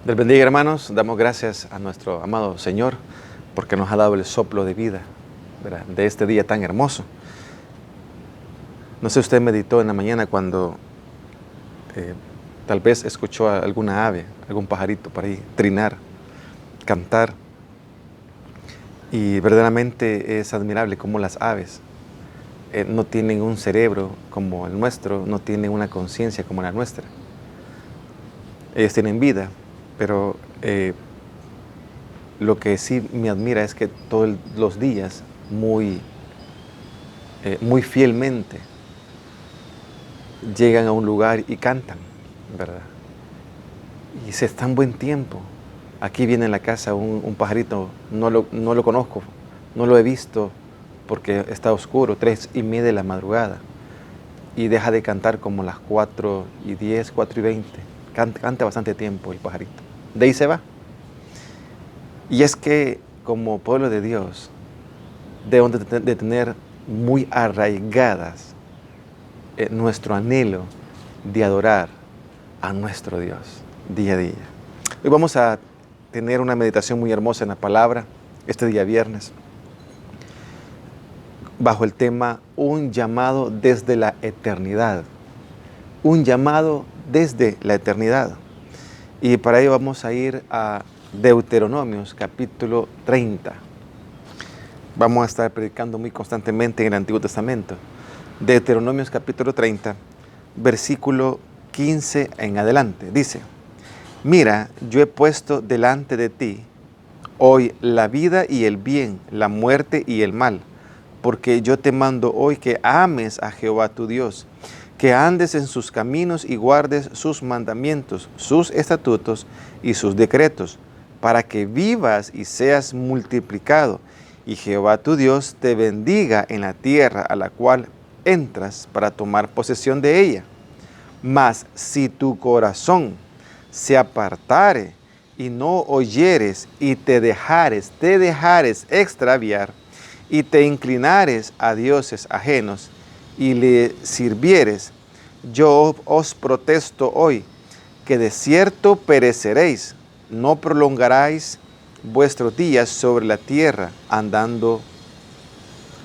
Dios bendiga, hermanos. Damos gracias a nuestro amado Señor porque nos ha dado el soplo de vida, ¿verdad?, de este día tan hermoso. No sé si usted meditó en la mañana cuando tal vez escuchó a alguna ave, algún pajarito por ahí trinar, cantar. Y verdaderamente es admirable cómo las aves no tienen un cerebro como el nuestro, no tienen una conciencia como la nuestra. Ellas tienen vida, pero lo que sí me admira es que todos los días, muy fielmente, llegan a un lugar y cantan, ¿verdad? Y se están buen tiempo. Aquí viene en la casa un pajarito, no lo conozco, no lo he visto porque está oscuro, 3:30 de la madrugada, y deja de cantar como las 4:10, 4:20. Canta bastante tiempo el pajarito. De ahí se va. Y es que como pueblo de Dios debemos de tener muy arraigadas nuestro anhelo de adorar a nuestro Dios día a día. Hoy vamos a tener una meditación muy hermosa en la palabra, este día viernes, bajo el tema Un llamado desde la eternidad. Un llamado desde la eternidad. Y para ello vamos a ir a Deuteronomios capítulo 30. Vamos a estar predicando muy constantemente en el Antiguo Testamento. Deuteronomios capítulo 30, versículo 15 en adelante. Dice: Mira, yo he puesto delante de ti hoy la vida y el bien, la muerte y el mal, porque yo te mando hoy que ames a Jehová tu Dios, que andes en sus caminos y guardes sus mandamientos, sus estatutos y sus decretos, para que vivas y seas multiplicado, y Jehová tu Dios te bendiga en la tierra a la cual entras para tomar posesión de ella. Mas si tu corazón se apartare y no oyeres y te dejares extraviar y te inclinares a dioses ajenos y le sirvieres, yo os protesto hoy que de cierto pereceréis, no prolongaréis vuestros días sobre la tierra andando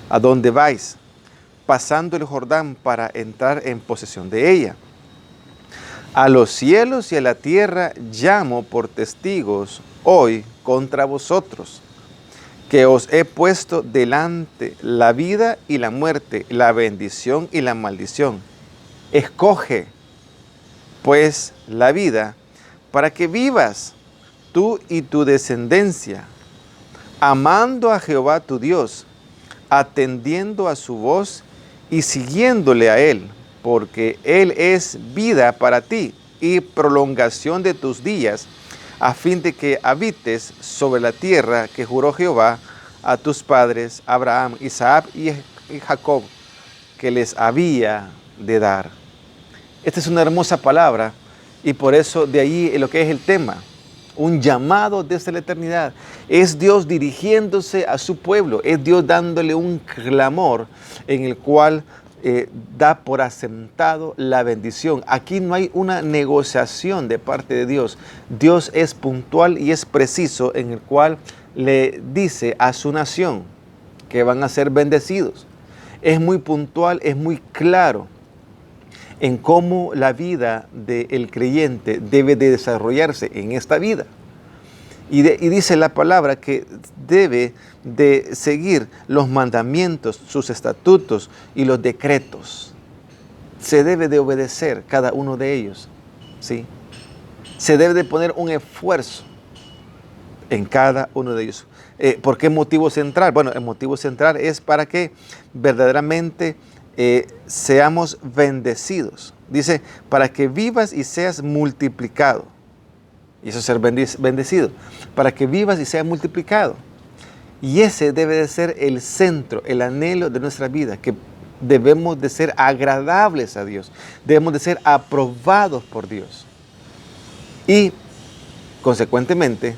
a donde vais, pasando el Jordán para entrar en posesión de ella. A los cielos y a la tierra llamo por testigos hoy contra vosotros, que os he puesto delante la vida y la muerte, la bendición y la maldición. Escoge, pues, la vida para que vivas tú y tu descendencia, amando a Jehová tu Dios, atendiendo a su voz y siguiéndole a Él, porque Él es vida para ti y prolongación de tus días, a fin de que habites sobre la tierra que juró Jehová a tus padres, Abraham, Isaac y Jacob, que les había de dar. Esta es una hermosa palabra y por eso de ahí lo que es el tema. Un llamado desde la eternidad. Es Dios dirigiéndose a su pueblo, es Dios dándole un clamor en el cual da por asentado la bendición. Aquí no hay una negociación de parte de Dios. Dios es puntual y es preciso en el cual le dice a su nación que van a ser bendecidos. Es muy puntual, es muy claro en cómo la vida del creyente debe de desarrollarse en esta vida. Y dice la palabra que debe de seguir los mandamientos, sus estatutos y los decretos. Se debe de obedecer cada uno de ellos, ¿sí? Se debe de poner un esfuerzo en cada uno de ellos. ¿Por qué motivo central? Bueno, el motivo central es para que verdaderamente seamos bendecidos. Dice, para que vivas y seas multiplicado. Y eso es ser bendecido. Para que vivas y seas multiplicado. Y ese debe de ser el centro, el anhelo de nuestra vida, que debemos de ser agradables a Dios. Debemos de ser aprobados por Dios. Y, consecuentemente,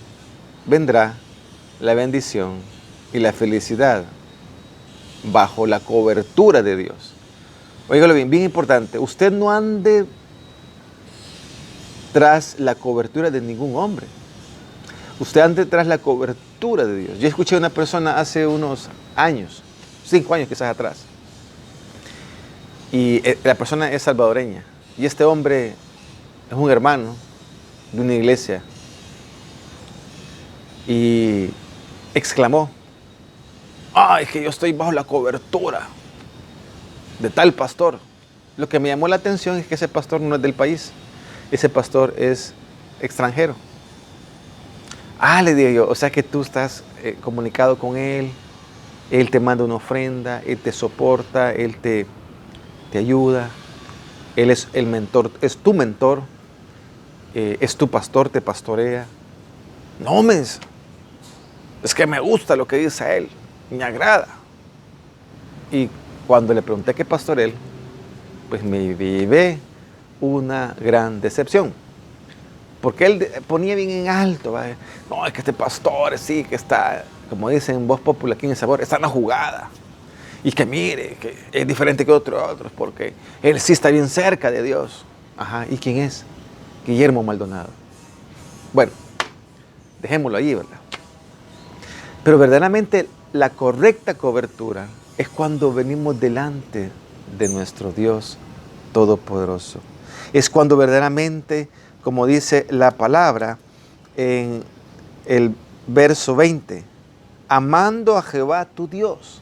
vendrá la bendición y la felicidad bajo la cobertura de Dios. Óigalo bien, bien importante. Usted no ande tras la cobertura de ningún hombre. Usted ande tras la cobertura de Dios. Yo escuché a una persona hace unos años, 5 años quizás atrás, y la persona es salvadoreña, y este hombre es un hermano de una iglesia, y exclamó: ¡ay, es que yo estoy bajo la cobertura de tal pastor! Lo que me llamó la atención es que ese pastor no es del país, ese pastor es extranjero. Le digo yo, o sea que tú estás comunicado con él te manda una ofrenda, él te soporta, él te ayuda, él es el mentor, es tu mentor, es tu pastor, te pastorea. No, es que me gusta lo que dice él, me agrada. Y cuando le pregunté qué pastor él, pues me vivé una gran decepción. Porque él ponía bien en alto, ¿vale? No, es que este pastor sí que está, como dicen en voz popular aquí en El Sabor, está en la jugada. Y que mire, que es diferente que otros, porque él sí está bien cerca de Dios. Ajá, ¿y quién es? Guillermo Maldonado. Bueno, dejémoslo ahí, ¿verdad? Pero verdaderamente la correcta cobertura es cuando venimos delante de nuestro Dios Todopoderoso. Es cuando verdaderamente, como dice la palabra en el verso 20, amando a Jehová tu Dios.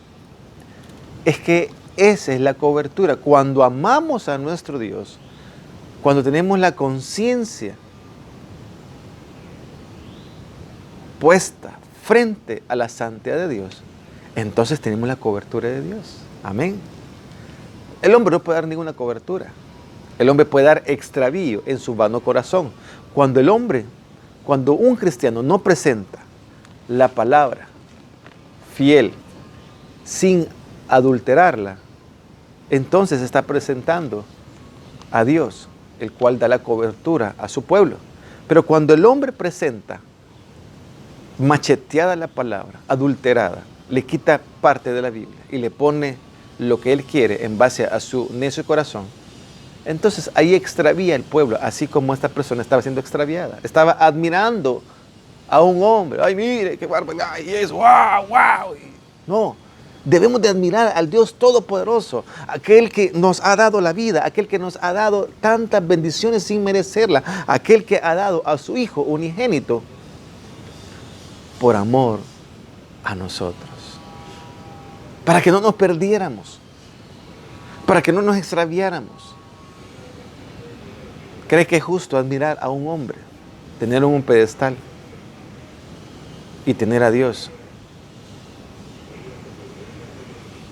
Es que esa es la cobertura. Cuando amamos a nuestro Dios, cuando tenemos la conciencia puesta frente a la santidad de Dios, entonces tenemos la cobertura de Dios. Amén. El hombre no puede dar ninguna cobertura. El hombre puede dar extravío en su vano corazón. Cuando un cristiano no presenta la palabra fiel, sin adulterarla, entonces está presentando a Dios, el cual da la cobertura a su pueblo. Pero cuando el hombre presenta macheteada la palabra, adulterada, le quita parte de la Biblia y le pone lo que él quiere en base a su necio corazón, entonces ahí extravía el pueblo, así como esta persona estaba siendo extraviada. Estaba admirando a un hombre. ¡Ay, mire, qué barbaridad! Y es ¡wow, wow! No, debemos de admirar al Dios Todopoderoso, aquel que nos ha dado la vida, aquel que nos ha dado tantas bendiciones sin merecerla, aquel que ha dado a su Hijo unigénito por amor a nosotros, para que no nos perdiéramos, para que no nos extraviáramos. ¿Cree que es justo admirar a un hombre, tenerlo en un pedestal y tener a Dios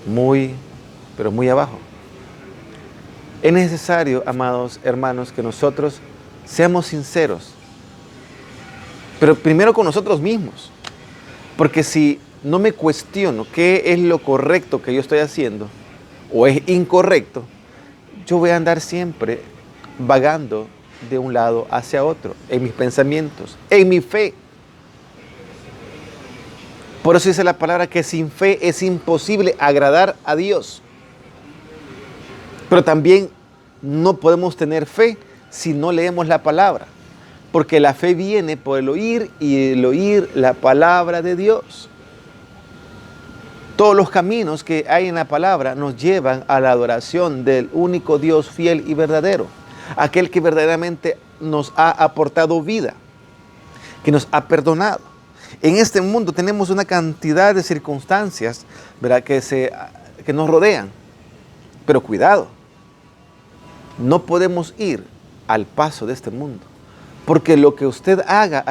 muy, pero muy abajo? Es necesario, amados hermanos, que nosotros seamos sinceros, pero primero con nosotros mismos, porque si no me cuestiono qué es lo correcto que yo estoy haciendo o es incorrecto, yo voy a andar siempre vagando de un lado hacia otro, en mis pensamientos, en mi fe. Por eso dice la palabra que sin fe es imposible agradar a Dios. Pero también no podemos tener fe si no leemos la palabra, porque la fe viene por el oír y el oír la palabra de Dios. Todos los caminos que hay en la palabra nos llevan a la adoración del único Dios fiel y verdadero, aquel que verdaderamente nos ha aportado vida, que nos ha perdonado. En este mundo tenemos una cantidad de circunstancias, ¿verdad?, que nos rodean. Pero cuidado, no podemos ir al paso de este mundo, porque lo que usted haga,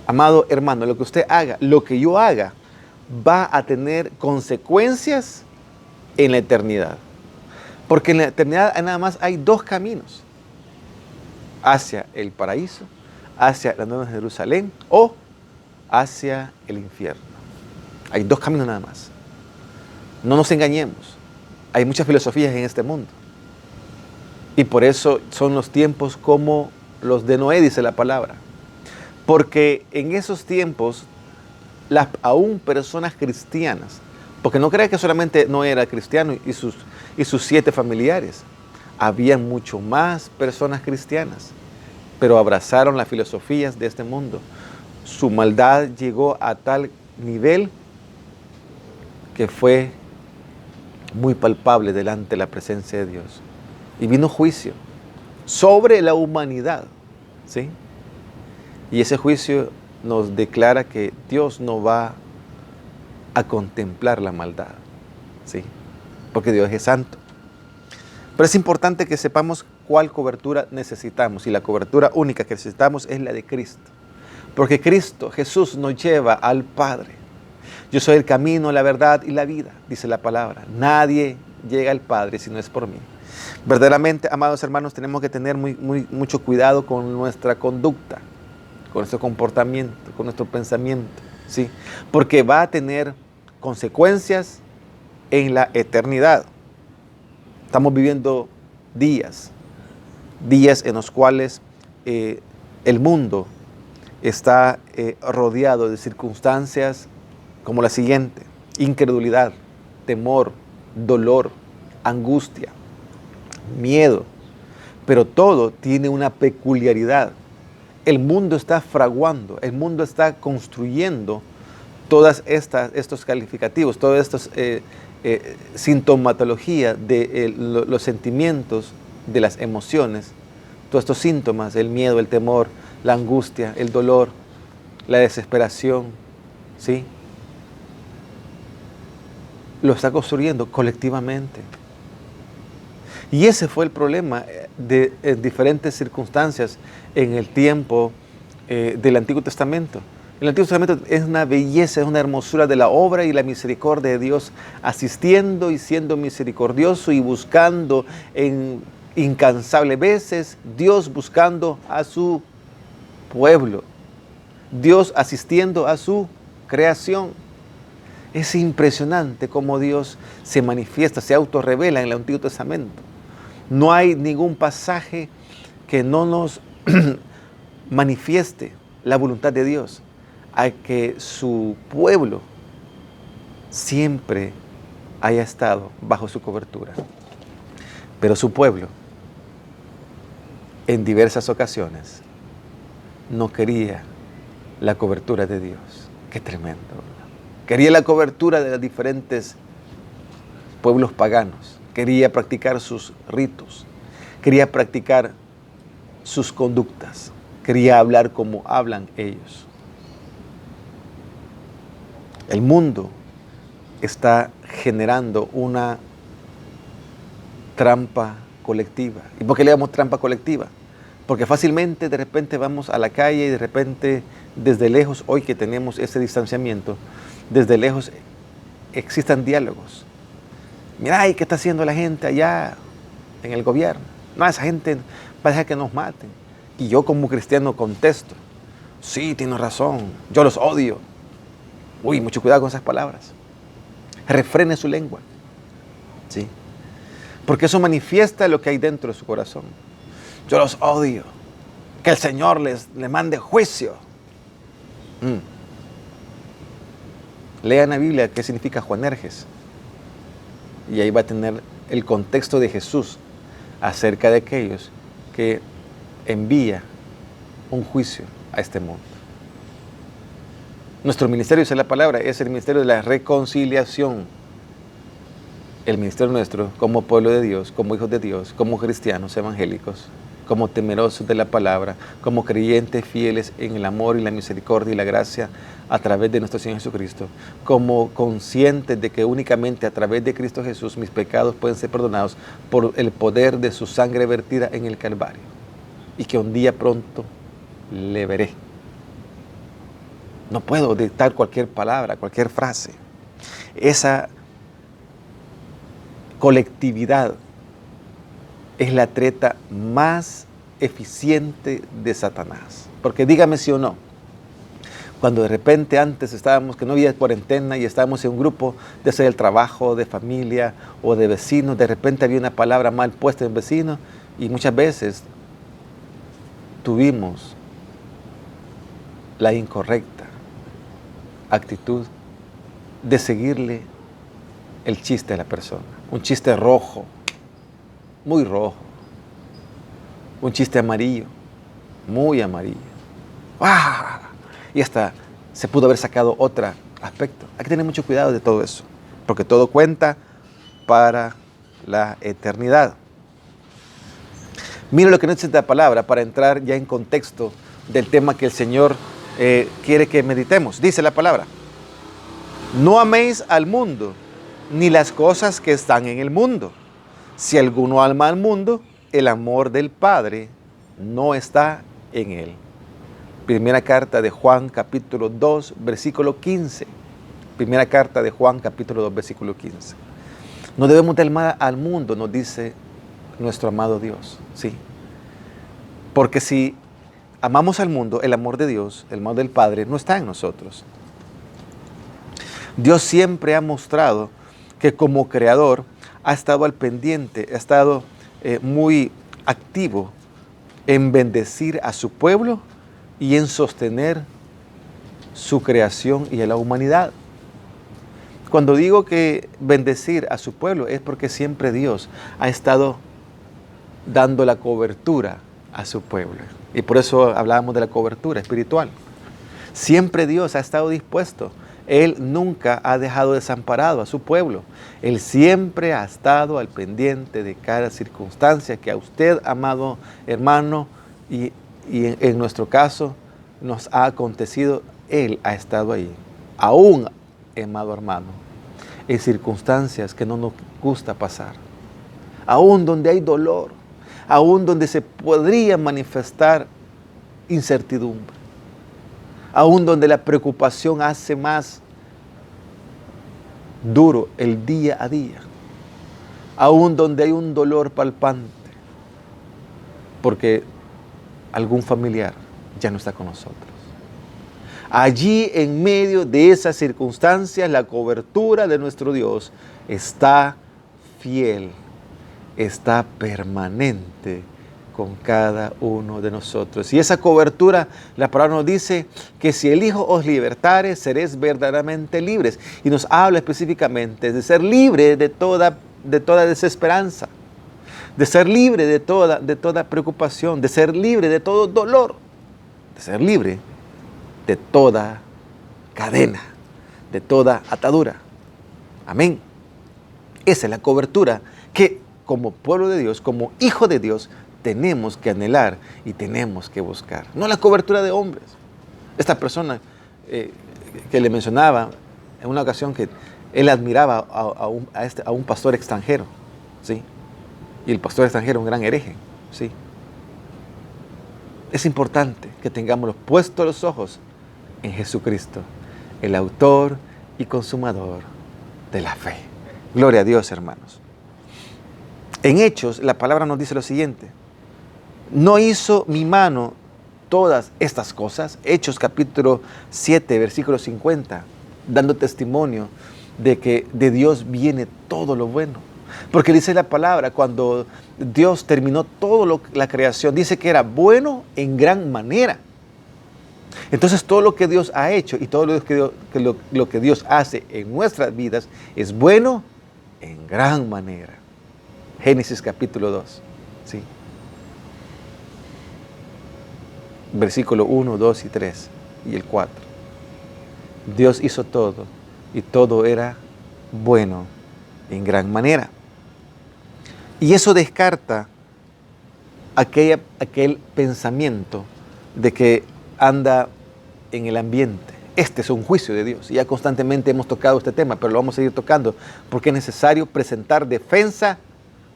amado hermano, lo que usted haga, lo que yo haga, va a tener consecuencias en la eternidad. Porque en la eternidad nada más hay 2 caminos: hacia el paraíso, hacia la Nueva Jerusalén, o hacia el infierno. Hay 2 caminos nada más. No nos engañemos. Hay muchas filosofías en este mundo. Y por eso son los tiempos como los de Noé, dice la palabra. Porque en esos tiempos, aún personas cristianas, porque no crea que solamente Noé era cristiano y sus 7 familiares. había mucho más personas cristianas, pero abrazaron las filosofías de este mundo. Su maldad llegó a tal nivel que fue muy palpable delante de la presencia de Dios. Y vino juicio sobre la humanidad, ¿sí? Y ese juicio nos declara que Dios no va a contemplar la maldad, ¿sí? Porque Dios es santo. Pero es importante que sepamos cuál cobertura necesitamos, y la cobertura única que necesitamos es la de Cristo. Porque Cristo, Jesús, nos lleva al Padre. Yo soy el camino, la verdad y la vida, dice la palabra. Nadie llega al Padre si no es por mí. Verdaderamente, amados hermanos, tenemos que tener mucho cuidado con nuestra conducta, con nuestro comportamiento, con nuestro pensamiento, ¿sí? Porque va a tener consecuencias en la eternidad. Estamos viviendo días en los cuales el mundo está rodeado de circunstancias como la siguiente: incredulidad, temor, dolor, angustia, miedo. Pero todo tiene una peculiaridad. El mundo está fraguando, el mundo está construyendo todas estos calificativos, todas estas sintomatología de los sentimientos, de las emociones, todos estos síntomas, el miedo, el temor, la angustia, el dolor, la desesperación, ¿sí? Lo está construyendo colectivamente. Y ese fue el problema de diferentes circunstancias en el tiempo del Antiguo Testamento. El Antiguo Testamento es una belleza, es una hermosura de la obra y la misericordia de Dios, asistiendo y siendo misericordioso y buscando en incansables veces, Dios buscando a su pueblo, Dios asistiendo a su creación. Es impresionante cómo Dios se manifiesta, se autorrevela en el Antiguo Testamento. No hay ningún pasaje que no nos manifieste la voluntad de Dios, a que su pueblo siempre haya estado bajo su cobertura. Pero su pueblo, en diversas ocasiones, no quería la cobertura de Dios. Qué tremendo, ¿verdad? Quería la cobertura de los diferentes pueblos paganos. Quería practicar sus ritos. Quería practicar sus conductas. Quería hablar como hablan ellos. El mundo está generando una trampa colectiva. ¿Y por qué le llamamos trampa colectiva? Porque fácilmente de repente vamos a la calle y de repente desde lejos, hoy que tenemos ese distanciamiento, desde lejos existan diálogos. Mira, ¿y qué está haciendo la gente allá en el gobierno? No, esa gente va a dejar que nos maten. Y yo como cristiano contesto: sí, tienes razón, yo los odio. Uy, mucho cuidado con esas palabras. Refrene su lengua, ¿sí? Porque eso manifiesta lo que hay dentro de su corazón. Yo los odio. Que el Señor les mande juicio. Lean la Biblia qué significa Juanerges. Y ahí va a tener el contexto de Jesús acerca de aquellos que envía un juicio a este mundo. Nuestro ministerio, esa es la palabra, es el ministerio de la reconciliación. El ministerio nuestro como pueblo de Dios, como hijos de Dios, como cristianos evangélicos, como temerosos de la palabra, como creyentes fieles en el amor y la misericordia y la gracia a través de nuestro Señor Jesucristo, como conscientes de que únicamente a través de Cristo Jesús mis pecados pueden ser perdonados por el poder de su sangre vertida en el Calvario, y que un día pronto le veré. No puedo dictar cualquier palabra, cualquier frase. Esa colectividad es la treta más eficiente de Satanás. Porque dígame sí o no, cuando de repente antes estábamos, que no había cuarentena y estábamos en un grupo de hacer el trabajo, de familia o de vecinos, de repente había una palabra mal puesta en vecino y muchas veces tuvimos la incorrecta actitud de seguirle el chiste a la persona. Un chiste rojo, muy rojo, un chiste amarillo, muy amarillo. ¡Ah! Y hasta se pudo haber sacado otro aspecto. Hay que tener mucho cuidado de todo eso, porque todo cuenta para la eternidad. Mira lo que nos dice la palabra para entrar ya en contexto del tema que el Señor quiere que meditemos. Dice la palabra: no améis al mundo, ni las cosas que están en el mundo. Si alguno ama al mundo, el amor del Padre no está en él. Primera carta de Juan, capítulo 2, versículo 15. Primera carta de Juan, capítulo 2, versículo 15. No debemos de amar al mundo, nos dice nuestro amado Dios. Sí. Porque si amamos al mundo, el amor de Dios, el amor del Padre, no está en nosotros. Dios siempre ha mostrado que como creador ha estado al pendiente, ha estado muy activo en bendecir a su pueblo y en sostener su creación y a la humanidad. Cuando digo que bendecir a su pueblo es porque siempre Dios ha estado dando la cobertura a su pueblo. Y por eso hablábamos de la cobertura espiritual. Siempre Dios ha estado dispuesto. Él nunca ha dejado desamparado a su pueblo. Él siempre ha estado al pendiente de cada circunstancia que a usted, amado hermano, y en nuestro caso nos ha acontecido. Él ha estado ahí. Aún, amado hermano, en circunstancias que no nos gusta pasar. Aún donde hay dolor. Aún donde se podría manifestar incertidumbre. Aún donde la preocupación hace más duro el día a día. Aún donde hay un dolor palpante. Porque algún familiar ya no está con nosotros. Allí, en medio de esas circunstancias, la cobertura de nuestro Dios está fiel, está permanente con cada uno de nosotros. Y esa cobertura, la palabra nos dice que si el Hijo os libertare, seréis verdaderamente libres. Y nos habla específicamente de ser libre de toda desesperanza, de ser libre de toda preocupación, de ser libre de todo dolor, de ser libre de toda cadena, de toda atadura. Amén. Esa es la cobertura que como pueblo de Dios, como hijo de Dios, tenemos que anhelar y tenemos que buscar. No la cobertura de hombres. Esta persona que le mencionaba en una ocasión que él admiraba a un pastor extranjero, ¿sí? Y el pastor extranjero un gran hereje, ¿sí? Es importante que tengamos puestos los ojos en Jesucristo, el autor y consumador de la fe. Gloria a Dios, hermanos. En Hechos, la palabra nos dice lo siguiente: ¿no hizo mi mano todas estas cosas? Hechos capítulo 7, versículo 50, dando testimonio de que de Dios viene todo lo bueno. Porque dice la palabra, cuando Dios terminó toda la creación, dice que era bueno en gran manera. Entonces todo lo que Dios ha hecho y todo lo que Dios hace en nuestras vidas es bueno en gran manera. Génesis capítulo 2, ¿sí? Versículo 1, 2 y 3 y el 4. Dios hizo todo y todo era bueno en gran manera. Y eso descarta aquel pensamiento de que anda en el ambiente. Este es un juicio de Dios. Ya constantemente hemos tocado este tema, pero lo vamos a seguir tocando porque es necesario presentar defensa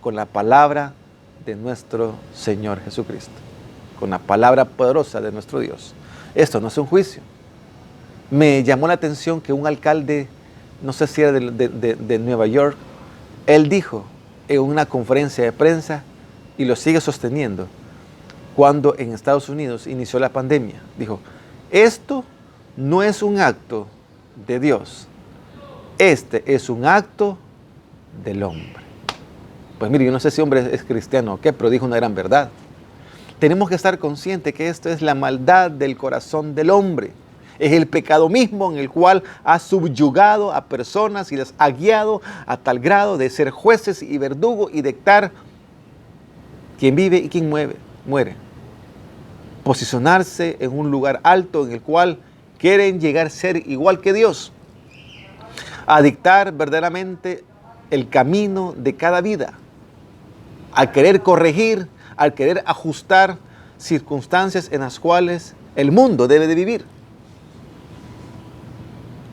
con la palabra de nuestro Señor Jesucristo, con la palabra poderosa de nuestro Dios. Esto no es un juicio. Me llamó la atención que un alcalde, no sé si era de Nueva York, él dijo en una conferencia de prensa, y lo sigue sosteniendo, cuando en Estados Unidos inició la pandemia, dijo: esto no es un acto de Dios, este es un acto del hombre. Pues mire, yo no sé si hombre es cristiano o qué, pero dijo una gran verdad. Tenemos que estar conscientes que esto es la maldad del corazón del hombre. Es el pecado mismo en el cual ha subyugado a personas y las ha guiado a tal grado de ser jueces y verdugos y dictar quién vive y quién muere. muere. Posicionarse en un lugar alto en el cual quieren llegar a ser igual que Dios. A dictar verdaderamente el camino de cada vida. A querer corregir, al querer ajustar circunstancias en las cuales el mundo debe de vivir.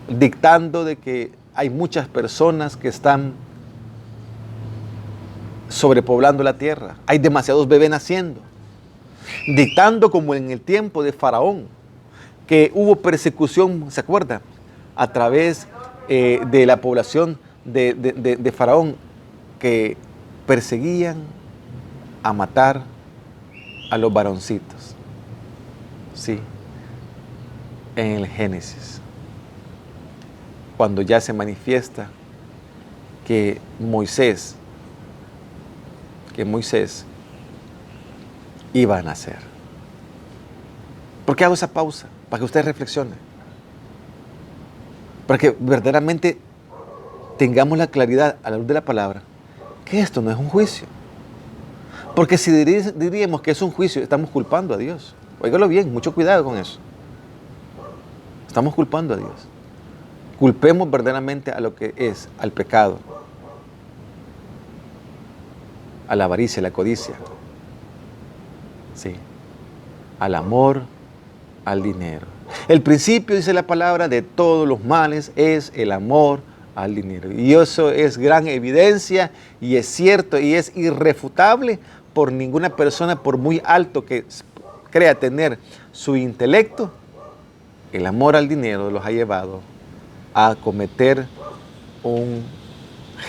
Dictando de que hay muchas personas que están sobrepoblando la tierra. Hay demasiados bebés naciendo. Dictando como en el tiempo de Faraón, que hubo persecución, ¿se acuerda? A través de la población de Faraón, que perseguían a matar a los varoncitos. Sí, en el Génesis. Cuando ya se manifiesta que Moisés iba a nacer. ¿Por qué hago esa pausa? Para que usted reflexione. Para que verdaderamente tengamos la claridad a la luz de la palabra que esto no es un juicio. Porque si diríamos que es un juicio, estamos culpando a Dios. Óigalo bien, mucho cuidado con eso. Estamos culpando a Dios. Culpemos verdaderamente a lo que es, al pecado, a la avaricia, a la codicia, sí, al amor, al dinero. El principio, dice la palabra, de todos los males es el amor al dinero. Y eso es gran evidencia y es cierto y es irrefutable por ninguna persona, por muy alto que crea tener su intelecto. El amor al dinero los ha llevado a cometer un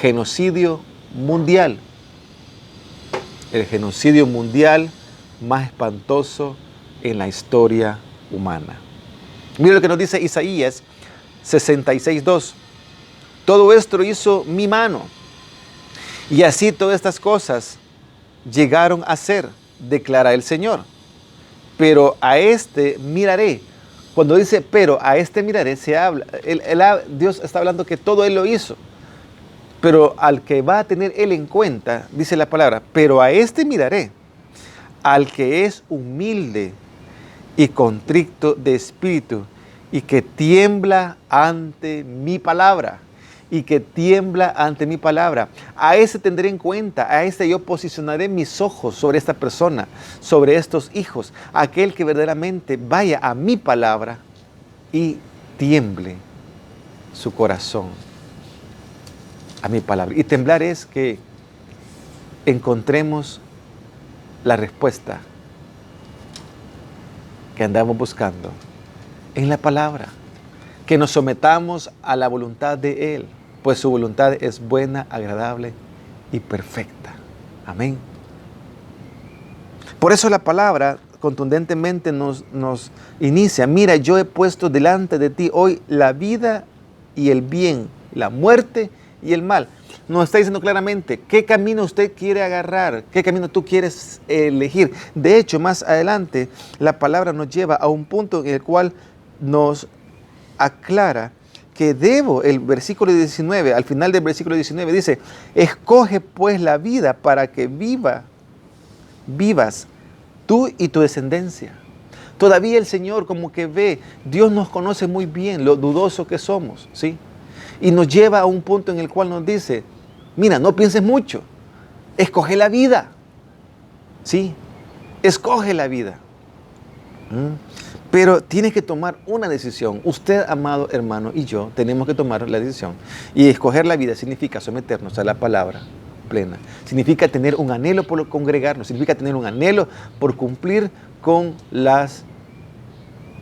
genocidio mundial. El genocidio mundial más espantoso en la historia humana. Mira lo que nos dice Isaías 66:2. Todo esto lo hizo mi mano. Y así todas estas cosas llegaron a ser, declara el Señor. Pero a este miraré. Cuando dice pero a este miraré, se habla, Dios está hablando que todo Él lo hizo. Pero al que va a tener Él en cuenta, dice la palabra, pero a este miraré, al que es humilde y contrito de espíritu, y que tiembla ante mi palabra, y que tiembla ante mi palabra. A ese tendré en cuenta, a ese yo posicionaré mis ojos sobre esta persona, sobre estos hijos, aquel que verdaderamente vaya a mi palabra y tiemble su corazón a mi palabra. Y temblar es que encontremos la respuesta que andamos buscando en la palabra, que nos sometamos a la voluntad de Él, pues su voluntad es buena, agradable y perfecta. Amén. Por eso la palabra contundentemente nos inicia: mira, yo he puesto delante de ti hoy la vida y el bien, la muerte y el mal. Nos está diciendo claramente qué camino usted quiere agarrar, qué camino tú quieres elegir. De hecho, más adelante, la palabra nos lleva a un punto en el cual nos aclara que el versículo 19, al final del versículo 19 dice: escoge pues la vida para que vivas tú y tu descendencia. Todavía el Señor como que ve, Dios nos conoce muy bien lo dudoso que somos, ¿sí? Y nos lleva a un punto en el cual nos dice: mira, no pienses mucho, escoge la vida, ¿sí? Escoge la vida. Pero tienes que tomar una decisión. Usted, amado hermano, y yo tenemos que tomar la decisión. Y escoger la vida significa someternos a la palabra plena. Significa tener un anhelo por congregarnos. Significa tener un anhelo por cumplir con los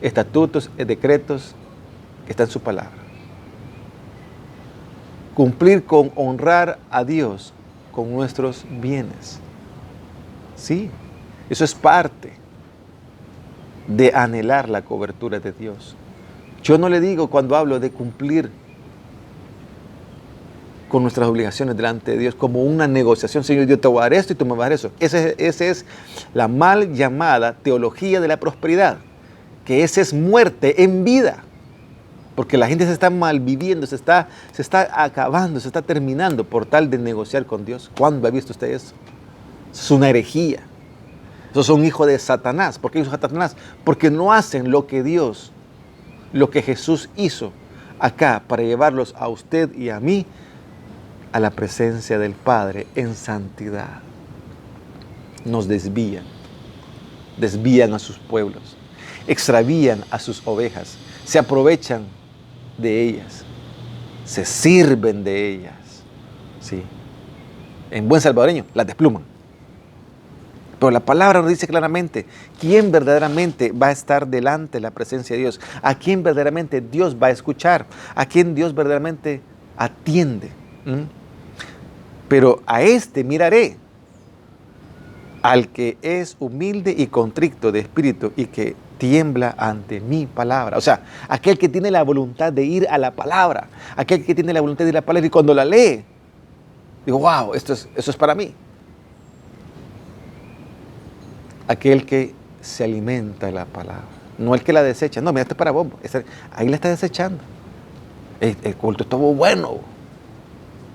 estatutos, decretos que están en su palabra. Cumplir con honrar a Dios con nuestros bienes. Sí, eso es parte de anhelar la cobertura de Dios. Yo no le digo, cuando hablo de cumplir con nuestras obligaciones delante de Dios, como una negociación: Señor, yo te voy a dar esto y tú me vas a dar eso. Esa es la mal llamada teología de la prosperidad, que esa es muerte en vida, porque la gente se está malviviendo, se está acabando, se está terminando por tal de negociar con Dios. ¿Cuándo ha visto usted eso? Es una herejía. Esos son hijos de Satanás. ¿Por qué hijos de Satanás? Porque no hacen lo que Dios, lo que Jesús hizo acá para llevarlos a usted y a mí a la presencia del Padre en santidad. Nos desvían a sus pueblos, extravían a sus ovejas, se aprovechan de ellas, se sirven de ellas. Sí. En buen salvadoreño, las despluman. Pero la palabra nos dice claramente quién verdaderamente va a estar delante de la presencia de Dios, a quién verdaderamente Dios va a escuchar, a quién Dios verdaderamente atiende. Pero a este miraré, al que es humilde y contrito de espíritu y que tiembla ante mi palabra. O sea, aquel que tiene la voluntad de ir a la palabra, aquel que tiene la voluntad de ir a la palabra y cuando la lee, digo, wow, eso es para mí. Aquel que se alimenta de la palabra, no el que la desecha. No, mira, esto es para vos. Ahí la está desechando. El culto estuvo bueno.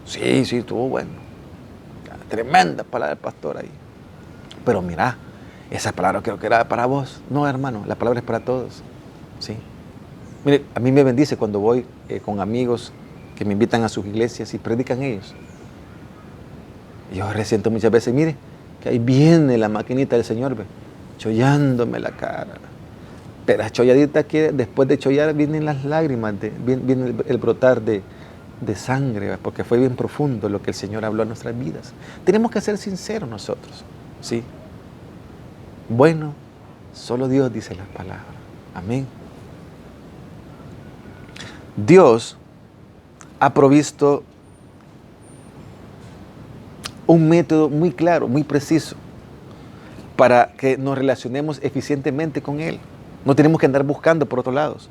Sí, estuvo bueno. Tremenda palabra del pastor ahí. Pero mira, esa palabra creo que era para vos. No, hermano, la palabra es para todos. ¿Sí? Mire, a mí me bendice cuando voy con amigos que me invitan a sus iglesias y predican ellos. Yo resiento muchas veces, mire, que ahí viene la maquinita del Señor, ve, chollándome la cara. Pero la cholladita que después de chollar vienen las lágrimas, viene el brotar de sangre, ¿ve? Porque fue bien profundo lo que el Señor habló a nuestras vidas. Tenemos que ser sinceros nosotros, ¿sí? Bueno, solo Dios dice las palabras. Amén. Dios ha provisto un método muy claro, muy preciso, para que nos relacionemos eficientemente con Él. No tenemos que andar buscando por otros lados.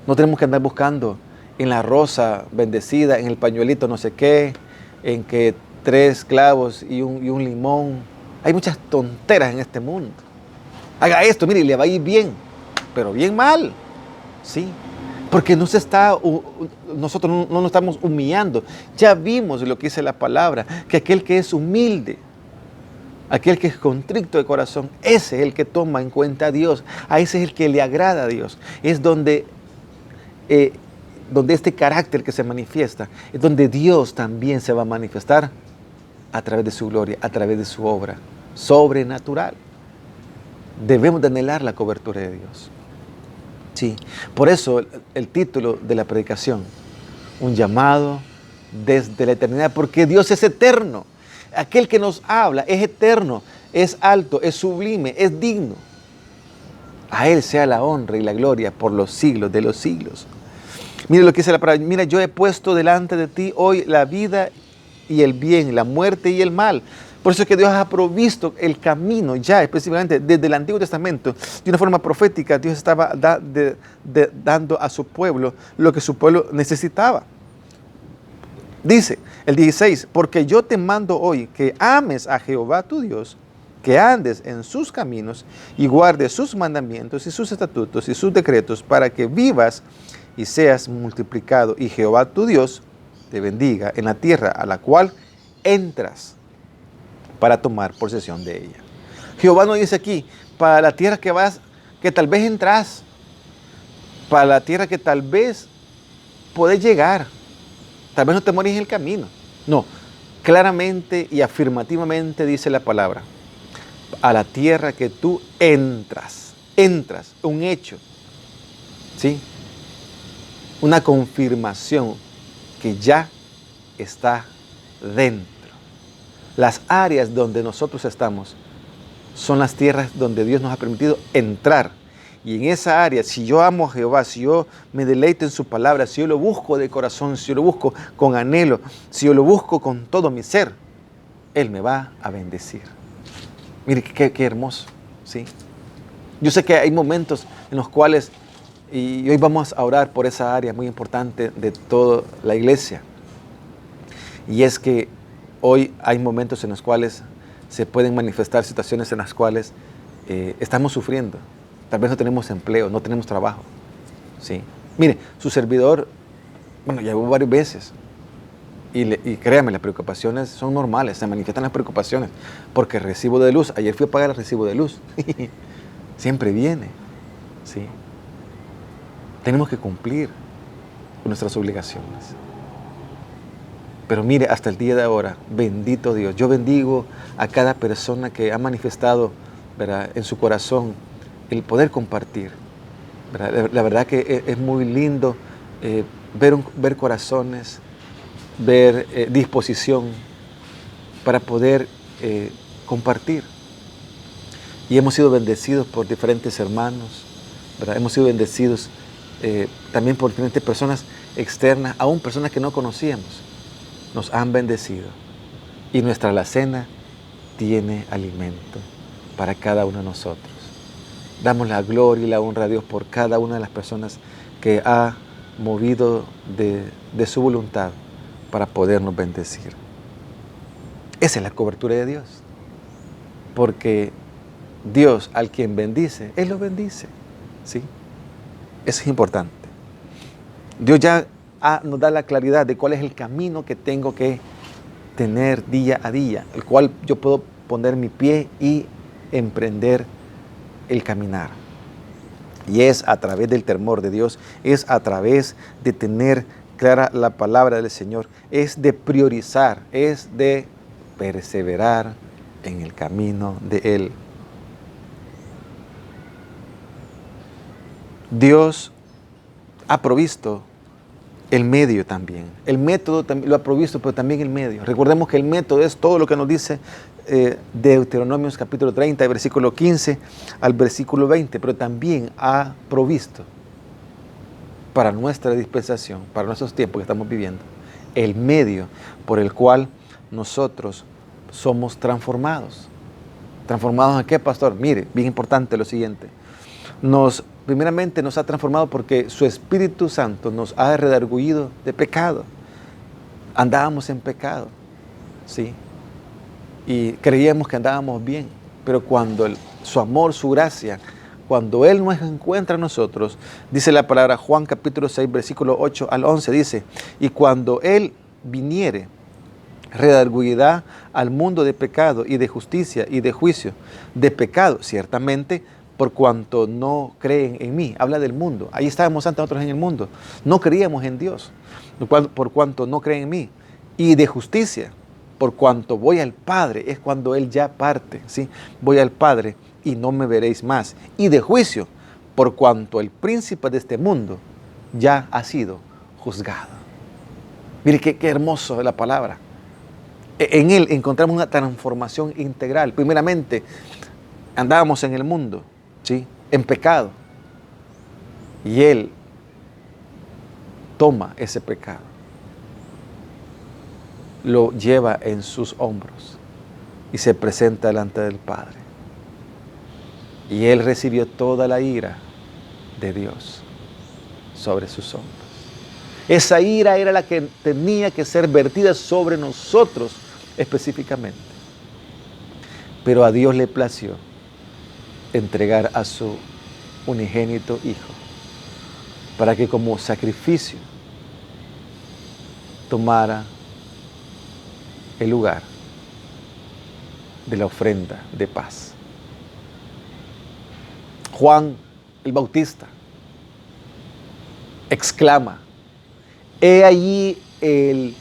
No tenemos que andar buscando en la rosa bendecida, en el pañuelito no sé qué, en que 3 clavos y un limón. Hay muchas tonteras en este mundo. Haga esto, mire, y le va a ir bien, pero bien mal. Sí. Porque nosotros no nos estamos humillando. Ya vimos lo que dice la palabra, que aquel que es humilde, aquel que es contrito de corazón, ese es el que toma en cuenta a Dios, a ese es el que le agrada a Dios. Es donde este carácter que se manifiesta, es donde Dios también se va a manifestar a través de su gloria, a través de su obra sobrenatural. Debemos de anhelar la cobertura de Dios. Sí, por eso el título de la predicación, un llamado desde la eternidad, porque Dios es eterno. Aquel que nos habla es eterno, es alto, es sublime, es digno. A Él sea la honra y la gloria por los siglos de los siglos. Mira lo que dice la palabra, mira, yo he puesto delante de ti hoy la vida y el bien, la muerte y el mal. Por eso es que Dios ha provisto el camino ya específicamente desde el Antiguo Testamento. De una forma profética, Dios estaba dando a su pueblo lo que su pueblo necesitaba. Dice el 16, porque yo te mando hoy que ames a Jehová tu Dios, que andes en sus caminos y guardes sus mandamientos y sus estatutos y sus decretos para que vivas y seas multiplicado. Y Jehová tu Dios te bendiga en la tierra a la cual entras para tomar posesión de ella. Jehová nos dice aquí, para la tierra que tal vez entras, para la tierra que tal vez podés llegar, tal vez no te morís en el camino. No, claramente y afirmativamente dice la palabra, a la tierra que tú entras, un hecho, ¿sí? Una confirmación que ya está dentro. Las áreas donde nosotros estamos son las tierras donde Dios nos ha permitido entrar. Y en esa área, si yo amo a Jehová, si yo me deleito en su palabra, si yo lo busco de corazón, si yo lo busco con anhelo, si yo lo busco con todo mi ser, Él me va a bendecir. Mire, qué hermoso, ¿sí? Yo sé que hay momentos en los cuales, y hoy vamos a orar por esa área muy importante de toda la iglesia, y es que hoy hay momentos en los cuales se pueden manifestar situaciones en las cuales estamos sufriendo. Tal vez no tenemos empleo, no tenemos trabajo. ¿Sí? Mire, su servidor, bueno, ya hubo varias veces. Y créanme, las preocupaciones son normales, se manifiestan las preocupaciones, porque recibo de luz, ayer fui a pagar el recibo de luz, siempre viene, ¿sí? Tenemos que cumplir con nuestras obligaciones. Pero mire, hasta el día de ahora, bendito Dios, yo bendigo a cada persona que ha manifestado, ¿verdad?, en su corazón el poder compartir, ¿verdad? La verdad que es muy lindo ver corazones, ver disposición para poder compartir. Y hemos sido bendecidos por diferentes hermanos, ¿verdad? Hemos sido bendecidos también por diferentes personas externas, aún personas que no conocíamos. Nos han bendecido. Y nuestra alacena tiene alimento para cada uno de nosotros. Damos la gloria y la honra a Dios por cada una de las personas que ha movido de su voluntad para podernos bendecir. Esa es la cobertura de Dios. Porque Dios, al quien bendice, Él lo bendice. ¿Sí? Eso es importante. Dios ya nos da la claridad de cuál es el camino que tengo que tener día a día, el cual yo puedo poner mi pie y emprender el caminar. Y es a través del temor de Dios, es a través de tener clara la palabra del Señor, es de priorizar, es de perseverar en el camino de Él. Dios ha provisto el medio también. El método también lo ha provisto, pero también el medio. Recordemos que el método es todo lo que nos dice Deuteronomios capítulo 30, versículo 15 al versículo 20, pero también ha provisto para nuestra dispensación, para nuestros tiempos que estamos viviendo, el medio por el cual nosotros somos transformados. ¿Transformados en qué, pastor? Mire, bien importante lo siguiente. Primeramente nos ha transformado porque su Espíritu Santo nos ha redargüido de pecado. Andábamos en pecado, ¿sí? Y creíamos que andábamos bien, pero cuando su amor, su gracia, cuando Él nos encuentra a nosotros, dice la palabra Juan capítulo 6, versículo 8 al 11, dice, y cuando Él viniere, redargüirá al mundo de pecado y de justicia y de juicio. De pecado, ciertamente, por cuanto no creen en mí. Habla del mundo. Ahí estábamos antes nosotros en el mundo. No creíamos en Dios, por cuanto no creen en mí. Y de justicia, por cuanto voy al Padre. Es cuando Él ya parte, ¿sí? Voy al Padre y no me veréis más. Y de juicio, por cuanto el príncipe de este mundo ya ha sido juzgado. Mire qué hermoso es la palabra. En Él encontramos una transformación integral. Primeramente, andábamos en el mundo, ¿sí?, en pecado. Y Él toma ese pecado, lo lleva en sus hombros y se presenta delante del Padre. Y Él recibió toda la ira de Dios sobre sus hombros. Esa ira era la que tenía que ser vertida sobre nosotros específicamente. Pero a Dios le plació entregar a su unigénito Hijo para que como sacrificio tomara el lugar de la ofrenda de paz. Juan el Bautista exclama: he allí el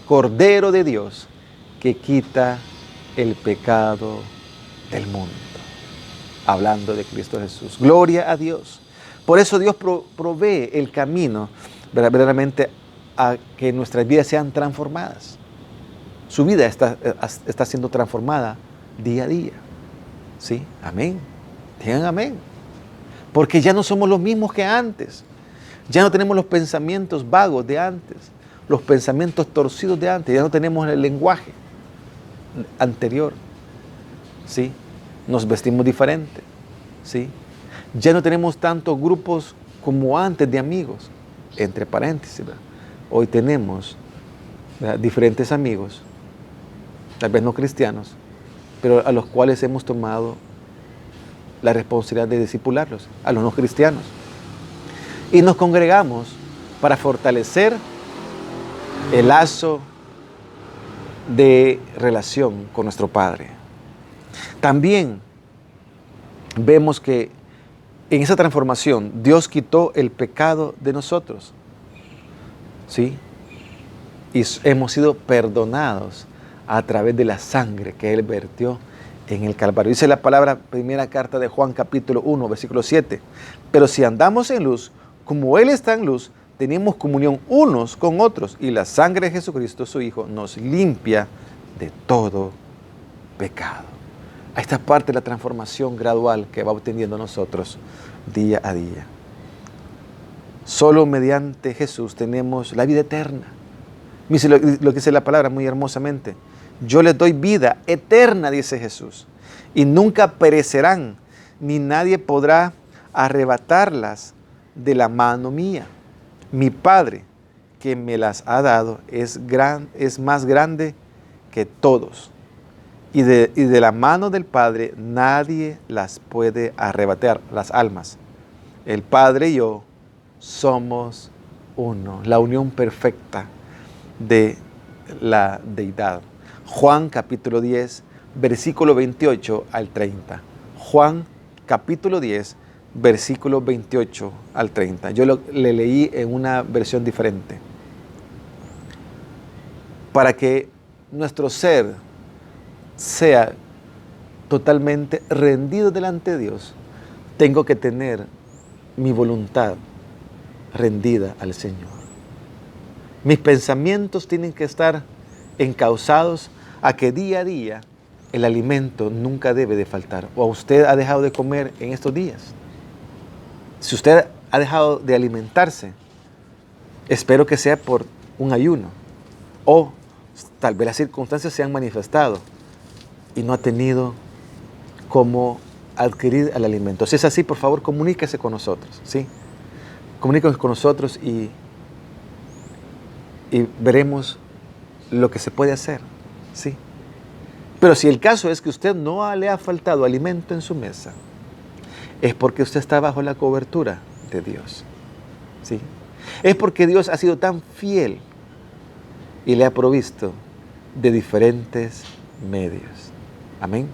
Cordero de Dios que quita el pecado del mundo. Hablando de Cristo Jesús. Gloria a Dios. Por eso Dios provee el camino verdaderamente a que nuestras vidas sean transformadas. Su vida está siendo transformada día a día. ¿Sí? Amén. Digan amén. Porque ya no somos los mismos que antes. Ya no tenemos los pensamientos vagos de antes, los pensamientos torcidos de antes. Ya no tenemos el lenguaje anterior. ¿Sí? Nos vestimos diferente, ¿sí? Ya no tenemos tantos grupos como antes de amigos, entre paréntesis, ¿verdad? Hoy tenemos, ¿verdad?, diferentes amigos, tal vez no cristianos, pero a los cuales hemos tomado la responsabilidad de discipularlos, a los no cristianos. Y nos congregamos para fortalecer el lazo de relación con nuestro Padre. También vemos que en esa transformación Dios quitó el pecado de nosotros, ¿sí? Y hemos sido perdonados a través de la sangre que Él vertió en el Calvario. Dice la palabra, primera carta de Juan, capítulo 1, versículo 7. Pero si andamos en luz, como Él está en luz, tenemos comunión unos con otros, y la sangre de Jesucristo, su Hijo, nos limpia de todo pecado. A esta parte de la transformación gradual que va obteniendo nosotros día a día. Solo mediante Jesús tenemos la vida eterna. Dice lo que dice la palabra muy hermosamente. Yo les doy vida eterna, dice Jesús, y nunca perecerán, ni nadie podrá arrebatarlas de la mano mía. Mi Padre, que me las ha dado, es más grande que todos. Y de la mano del Padre nadie las puede arrebatar, las almas. El Padre y yo somos uno, la unión perfecta de la deidad. Juan capítulo 10, versículo 28 al 30. Juan capítulo 10, versículo 28 al 30. Yo le leí en una versión diferente. Para que nuestro ser sea totalmente rendido delante de Dios, tengo que tener mi voluntad rendida al Señor. Mis pensamientos tienen que estar encauzados a que día a día el alimento nunca debe de faltar. ¿O usted ha dejado de comer en estos días? Si usted ha dejado de alimentarse, espero que sea por un ayuno. O tal vez las circunstancias se han manifestado y no ha tenido cómo adquirir el alimento. Si es así, por favor, comuníquese con nosotros, ¿sí? Comuníquese con nosotros y veremos lo que se puede hacer, ¿sí? Pero si el caso es que usted no le ha faltado alimento en su mesa, es porque usted está bajo la cobertura de Dios, ¿sí? Es porque Dios ha sido tan fiel y le ha provisto de diferentes medios. Amén.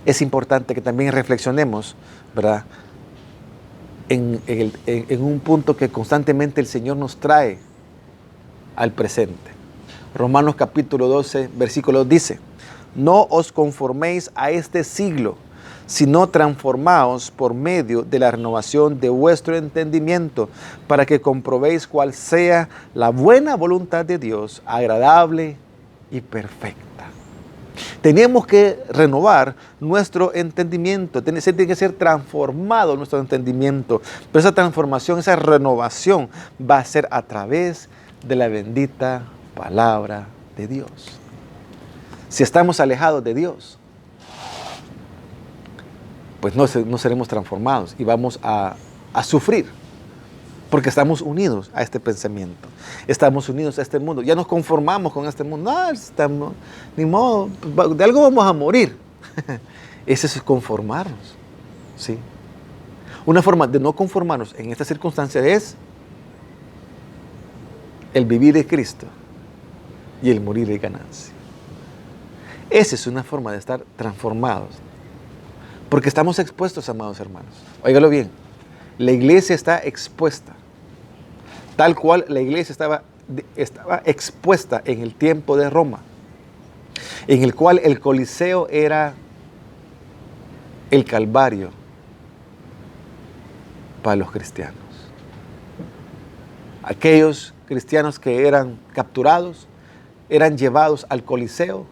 Es importante que también reflexionemos, ¿verdad?, en un punto que constantemente el Señor nos trae al presente. Romanos capítulo 12, versículo 2 dice: no os conforméis a este siglo, sino transformaos por medio de la renovación de vuestro entendimiento, para que comprobéis cuál sea la buena voluntad de Dios, agradable y perfecta. Tenemos que renovar nuestro entendimiento, tiene que ser transformado nuestro entendimiento, pero esa transformación, esa renovación va a ser a través de la bendita palabra de Dios. Si estamos alejados de Dios, pues no seremos transformados y vamos a sufrir, porque estamos unidos a este pensamiento, estamos unidos a este mundo, ya nos conformamos con este mundo, no, ni modo, de algo vamos a morir. Ese es conformarnos, ¿sí? Una forma de no conformarnos en esta circunstancia es el vivir de Cristo y el morir de ganancia. Esa es una forma de estar transformados, porque estamos expuestos, amados hermanos. Óigalo bien, la iglesia está expuesta, tal cual la iglesia estaba expuesta en el tiempo de Roma, en el cual el Coliseo era el Calvario para los cristianos. Aquellos cristianos que eran capturados, eran llevados al Coliseo,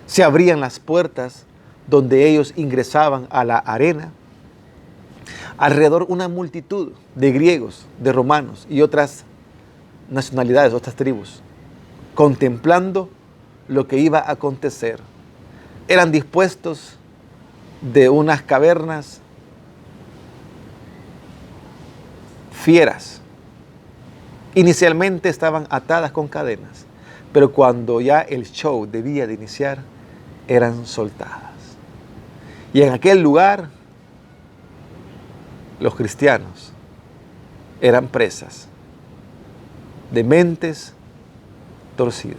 se abrían las puertas donde ellos ingresaban a la arena. Alrededor una multitud de griegos, de romanos y otras nacionalidades, otras tribus, contemplando lo que iba a acontecer. Eran dispuestos de unas cavernas fieras. Inicialmente estaban atadas con cadenas, pero cuando ya el show debía de iniciar, eran soltadas. Y en aquel lugar, los cristianos eran presas de mentes torcidas.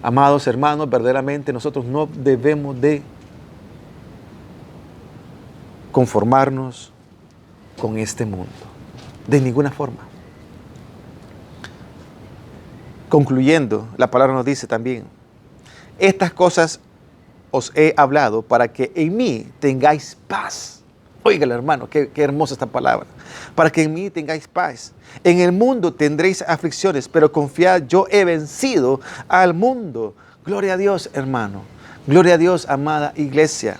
Amados hermanos, verdaderamente nosotros no debemos de conformarnos con este mundo, de ninguna forma. Concluyendo, la palabra nos dice también, estas cosas os he hablado para que en mí tengáis paz. Óigale, hermano, qué hermosa esta palabra. Para que en mí tengáis paz. En el mundo tendréis aflicciones, pero confiad, yo he vencido al mundo. Gloria a Dios, hermano. Gloria a Dios, amada iglesia.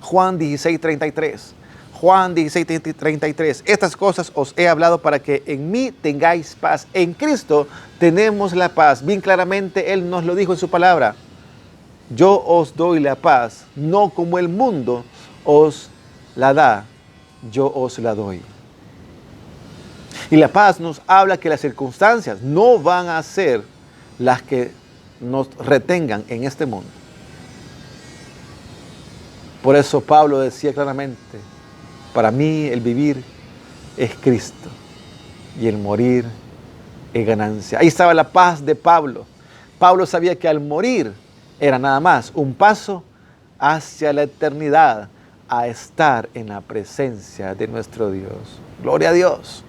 Juan 16:33. Juan 16:33. Estas cosas os he hablado para que en mí tengáis paz. En Cristo tenemos la paz. Bien claramente Él nos lo dijo en su palabra. Yo os doy la paz, no como el mundo os la da, yo os la doy. Y la paz nos habla que las circunstancias no van a ser las que nos retengan en este mundo. Por eso Pablo decía claramente, para mí el vivir es Cristo y el morir es ganancia. Ahí estaba la paz de Pablo. Pablo sabía que al morir era nada más un paso hacia la eternidad, a estar en la presencia de nuestro Dios. Gloria a Dios.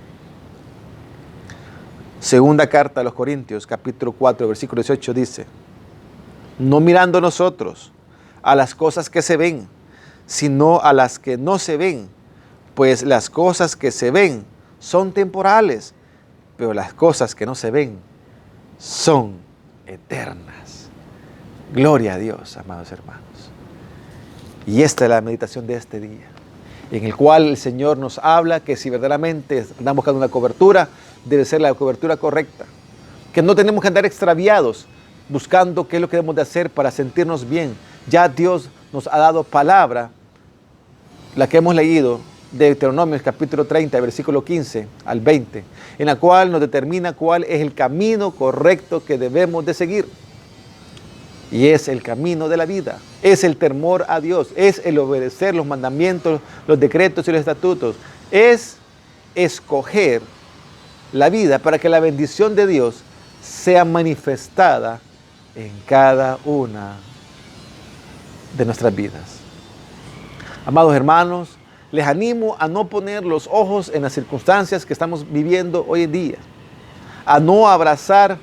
Segunda carta a los Corintios, capítulo 4, versículo 18 dice, no mirando nosotros a las cosas que se ven, sino a las que no se ven, pues las cosas que se ven son temporales, pero las cosas que no se ven son eternas. Gloria a Dios, amados hermanos. Y esta es la meditación de este día, en el cual el Señor nos habla que si verdaderamente andamos buscando una cobertura, debe ser la cobertura correcta. Que no tenemos que andar extraviados buscando qué es lo que debemos de hacer para sentirnos bien. Ya Dios nos ha dado palabra, la que hemos leído, de Deuteronomio capítulo 30, versículo 15 al 20, en la cual nos determina cuál es el camino correcto que debemos de seguir. Y es el camino de la vida, es el temor a Dios, es el obedecer los mandamientos, los decretos y los estatutos, es escoger la vida para que la bendición de Dios sea manifestada en cada una de nuestras vidas. Amados hermanos, les animo a no poner los ojos en las circunstancias que estamos viviendo hoy en día, a no abrazar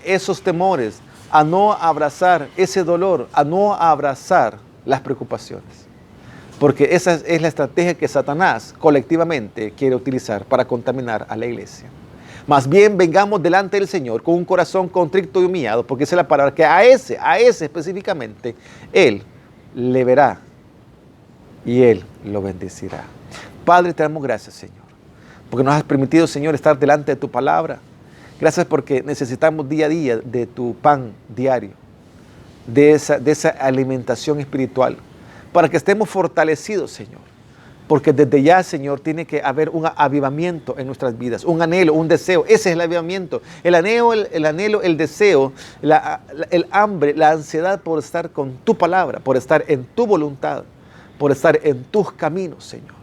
esos temores, a no abrazar ese dolor, a no abrazar las preocupaciones. Porque esa es la estrategia que Satanás colectivamente quiere utilizar para contaminar a la iglesia. Más bien vengamos delante del Señor con un corazón contrito y humillado, porque esa es la palabra que a ese específicamente, Él le verá y Él lo bendecirá. Padre, te damos gracias, Señor, porque nos has permitido, Señor, estar delante de tu palabra. Gracias porque necesitamos día a día de tu pan diario, de esa alimentación espiritual, para que estemos fortalecidos, Señor. Porque desde ya, Señor, tiene que haber un avivamiento en nuestras vidas, un anhelo, un deseo. Ese es el avivamiento. El anhelo, el deseo, el hambre, la ansiedad por estar con tu palabra, por estar en tu voluntad, por estar en tus caminos, Señor.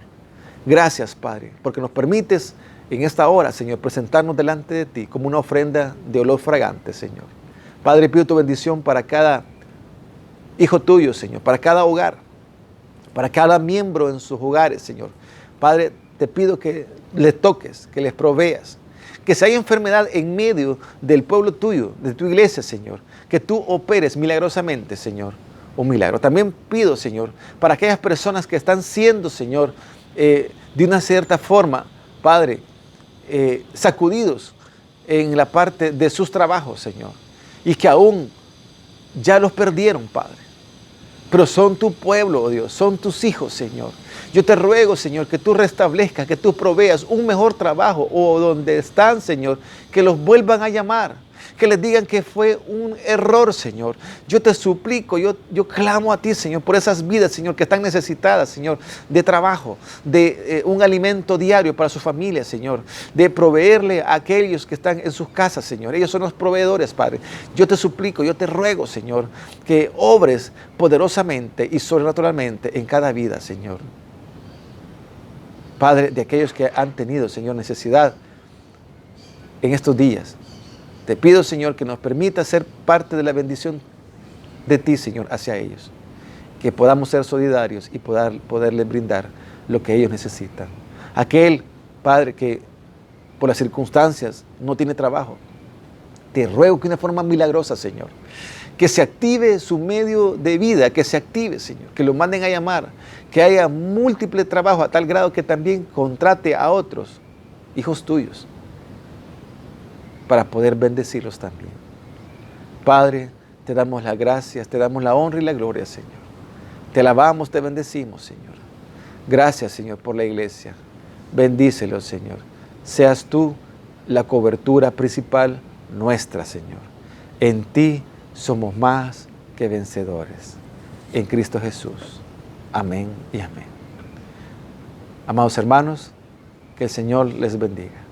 Gracias, Padre, porque nos permites en esta hora, Señor, presentarnos delante de ti como una ofrenda de olor fragante, Señor. Padre, pido tu bendición para cada hijo tuyo, Señor, para cada hogar, para cada miembro en sus hogares, Señor. Padre, te pido que les toques, que les proveas, que si hay enfermedad en medio del pueblo tuyo, de tu iglesia, Señor, que tú operes milagrosamente, Señor, un milagro. También pido, Señor, para aquellas personas que están siendo, Señor, de una cierta forma, Padre, sacudidos en la parte de sus trabajos, Señor, y que aún ya los perdieron, Padre, pero son tu pueblo, oh Dios, son tus hijos, Señor. Yo te ruego, Señor, que tú restablezcas, que tú proveas un mejor trabajo, o donde están, Señor, que los vuelvan a llamar, que les digan que fue un error, Señor. Yo te suplico, yo clamo a ti, Señor, por esas vidas, Señor, que están necesitadas, Señor, de trabajo, de un alimento diario para su familia, Señor, de proveerle a aquellos que están en sus casas, Señor. Ellos son los proveedores, Padre. Yo te suplico, yo te ruego, Señor, que obres poderosamente y sobrenaturalmente en cada vida, Señor. Padre, de aquellos que han tenido, Señor, necesidad en estos días. Te pido, Señor, que nos permita ser parte de la bendición de ti, Señor, hacia ellos. Que podamos ser solidarios y poderles brindar lo que ellos necesitan. Aquel Padre que por las circunstancias no tiene trabajo, te ruego que de una forma milagrosa, Señor, que se active su medio de vida, que se active, Señor, que lo manden a llamar, que haya múltiple trabajo a tal grado que también contrate a otros hijos tuyos para poder bendecirlos también. Padre, te damos las gracias, te damos la honra y la gloria, Señor. Te alabamos, te bendecimos, Señor. Gracias, Señor, por la iglesia. Bendícelo, Señor. Seas tú la cobertura principal nuestra, Señor. En ti somos más que vencedores. En Cristo Jesús. Amén y amén. Amados hermanos, que el Señor les bendiga.